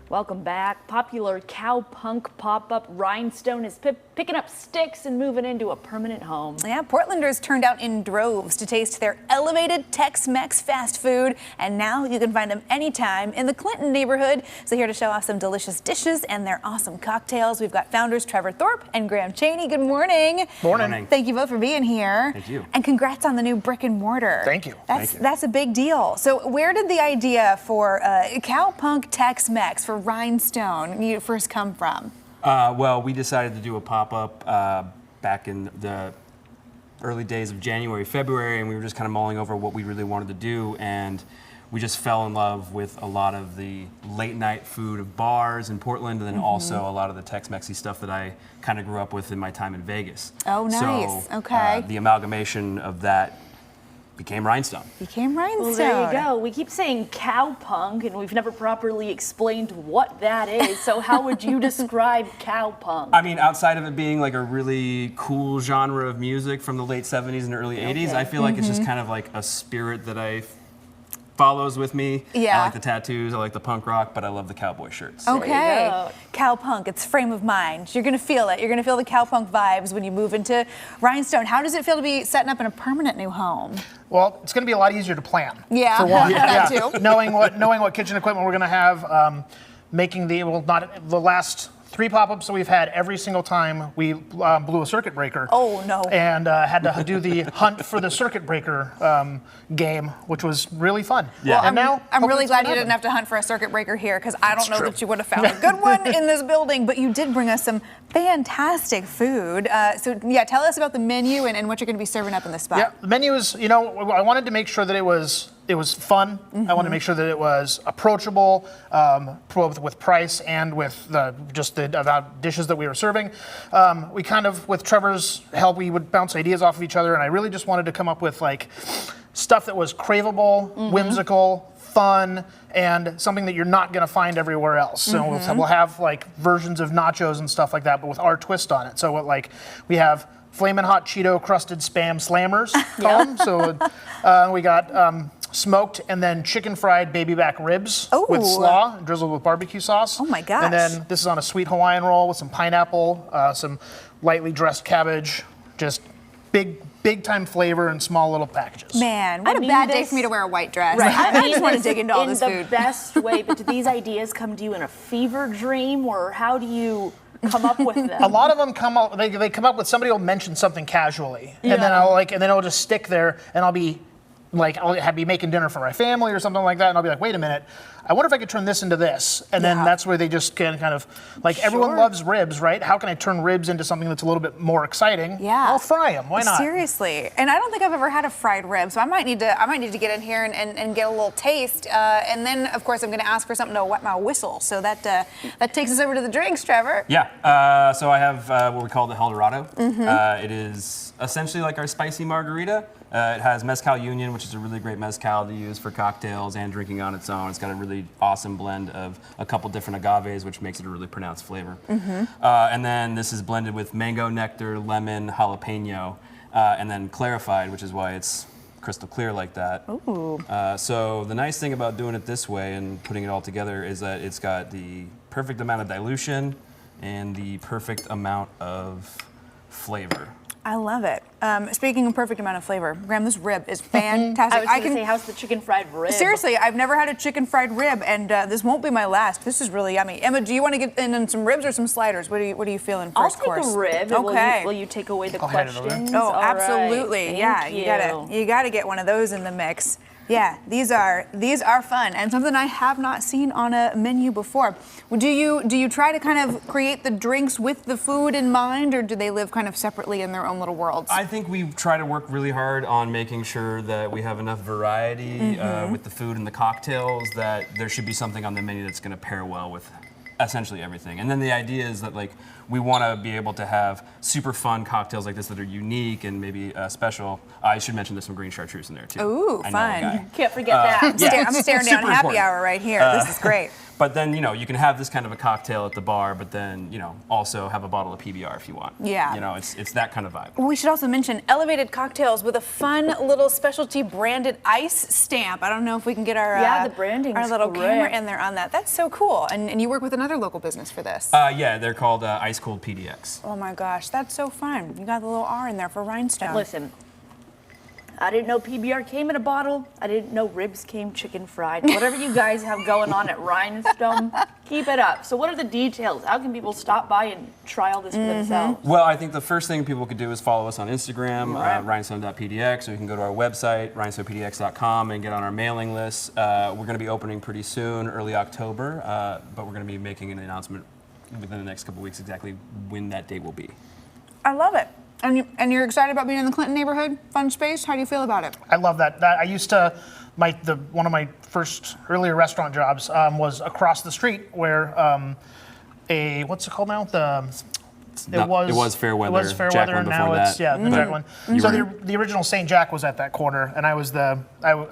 Welcome back. Popular cowpunk pop-up Rhinestone is picking up sticks and moving into a permanent home. Yeah, Portlanders turned out in droves to taste their elevated Tex-Mex fast food, and now you can find them anytime in the Clinton neighborhood. So here to show off some delicious dishes and their awesome cocktails, we've got founders Trevor Thorpe and Graham Cheney. Good morning. Morning. Thank you both for being here. Thank you. And congrats on the new brick and mortar. Thank you. That's a big deal. So where did the idea for cowpunk Tex-Mex for Rhinestone first come from? Well, we decided to do a pop-up back in the early days of January, February, and we were just kind of mulling over what we really wanted to do, and we just fell in love with a lot of the late night food of bars in Portland, and then also a lot of the Tex-Mexy stuff that I kind of grew up with in my time in Vegas. Oh, nice. So, okay. The amalgamation of that became Rhinestone. Rhinestone. Well, there you go. We keep saying cowpunk, and we've never properly explained what that is. So how would you describe cowpunk? I mean, outside of it being like a really cool genre of music from the late 70s and early 80s, I feel like it's just kind of like a spirit that follows with me. Yeah. I like the tattoos, I like the punk rock, but I love the cowboy shirts. Okay. Cowpunk, it's frame of mind. You're going to feel it. You're going to feel the cowpunk vibes when you move into Rhinestone. How does it feel to be setting up in a permanent new home? Well, it's going to be a lot easier to plan. Yeah, for one. that too. knowing what kitchen equipment we're going to have, making the last 3 pop-ups that we've had, every single time we blew a circuit breaker. Oh no! And had to do the hunt for the circuit breaker game, which was really fun. Yeah. Well, And I'm really glad you didn't have to hunt for a circuit breaker here, because I don't know true. that you would have found a good one in this building. But you did bring us some fantastic food. So yeah, tell us about the menu and what you're going to be serving up in this spot. Yeah, the menu is, I wanted to make sure that it was fun. I wanted to make sure that it was approachable, both with price and with the dishes that we were serving. We kind of, with Trevor's help, we would bounce ideas off of each other, and I really just wanted to come up with like stuff that was craveable, whimsical, fun, and something that you're not going to find everywhere else. So we'll have like versions of nachos and stuff like that, but with our twist on it. So we have Flamin' Hot Cheeto crusted Spam Slammers, call them. So we got smoked and then chicken fried baby back ribs with slaw drizzled with barbecue sauce. Oh my gosh. And then this is on a sweet Hawaiian roll with some pineapple, some lightly dressed cabbage, just big time flavor in small little packages. Man, what a bad day for me to wear a white dress. Right. I just want to dig into all this in food. the best way, but do these ideas come to you in a fever dream, or how do you come up with them? A lot of them come up. They come up with somebody will mention something casually, and then it'll just stick there, and I'll be making dinner for my family or something like that, and I'll be like, wait a minute, I wonder if I could turn this into this, and then that's where they just can kind of like everyone loves ribs, right? How can I turn ribs into something that's a little bit more exciting? Yeah, I'll fry them. Why not? Seriously, and I don't think I've ever had a fried rib, so I might need to get in here and get a little taste, and then of course I'm going to ask for something to wet my whistle. So that takes us over to the drinks, Trevor. Yeah. So I have what we call the Eldorado. It is essentially like our spicy margarita. It has Mezcal Union, which is a really great mezcal to use for cocktails and drinking on its own. It's got a really awesome blend of a couple different agaves, which makes it a really pronounced flavor. And then this is blended with mango nectar, lemon, jalapeno, and then clarified, which is why it's crystal clear like that. Ooh. So the nice thing about doing it this way and putting it all together is that it's got the perfect amount of dilution and the perfect amount of flavor. I love it. Speaking of perfect amount of flavor, Graham, this rib is fantastic. I was going to say, how's the chicken fried rib? Seriously, I've never had a chicken fried rib, and this won't be my last. This is really yummy. Emma, do you want to get in some ribs or some sliders? What are you feeling first course? I'll take a rib. Okay. Will you take away the I'll hand it over. questions? Oh, All absolutely. right. Yeah, Thank you gotta get one of those in the mix. Yeah, these are fun and something I have not seen on a menu before. Do you try to kind of create the drinks with the food in mind, or do they live kind of separately in their own little worlds? I think we try to work really hard on making sure that we have enough variety with the food and the cocktails, that there should be something on the menu that's going to pair well with essentially everything. And then the idea is that like we want to be able to have super fun cocktails like this that are unique and maybe special. I should mention there's some green chartreuse in there too. Ooh, I know a fun. guy. Can't forget that. Yeah. I'm staring down Super happy important. hour right here. This is great. But then, you know, you can have this kind of a cocktail at the bar, but then, you know, also have a bottle of PBR if you want. Yeah. You know, it's that kind of vibe. We should also mention elevated cocktails with a fun little specialty branded ice stamp. I don't know if we can get our the branding's our little great. camera in there on that. That's so cool. And you work with another local business for this. Yeah, they're called Ice Cold PDX. Oh my gosh, that's so fun. You got the little R in there for Rhinestone. Listen, I didn't know PBR came in a bottle. I didn't know ribs came chicken fried. Whatever you guys have going on at Rhinestone, keep it up. So what are the details? How can people stop by and try all this for themselves? Well, I think the first thing people could do is follow us on Instagram, Right. rhinestone.pdx, or you can go to our website, rhinestonepdx.com, and get on our mailing list. We're going to be opening pretty soon, early October, but we're going to be making an announcement within the next couple weeks exactly when that date will be. I love it. And you're excited about being in the Clinton neighborhood? Fun space? How do you feel about it? I love that. I used to, one of my first earlier restaurant jobs was across the street where what's it called now? It was Fairweather. It was Fairweather, Jacqueline and now before it's that. the Jacqueline. You So were- the original St. Jack was at that corner, and I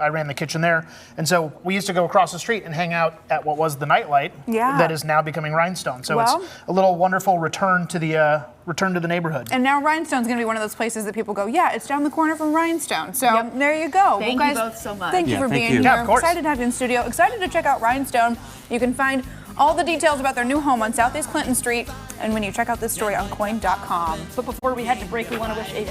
ran the kitchen there. And so we used to go across the street and hang out at what was the Nightlight, Yeah. that is now becoming Rhinestone. So Well- it's a little wonderful return to the neighborhood. And now Rhinestone's going to be one of those places that people go, yeah, it's down the corner from Rhinestone. So there you go. Thank well, you guys, both so much. Thank you Yeah, for thank being you. here. Yeah, of course. Excited to have you in studio. Excited to check out Rhinestone. You can find all the details about their new home on Southeast Clinton Street and when you check out this story on coin.com. But before we head to break, we want to wish a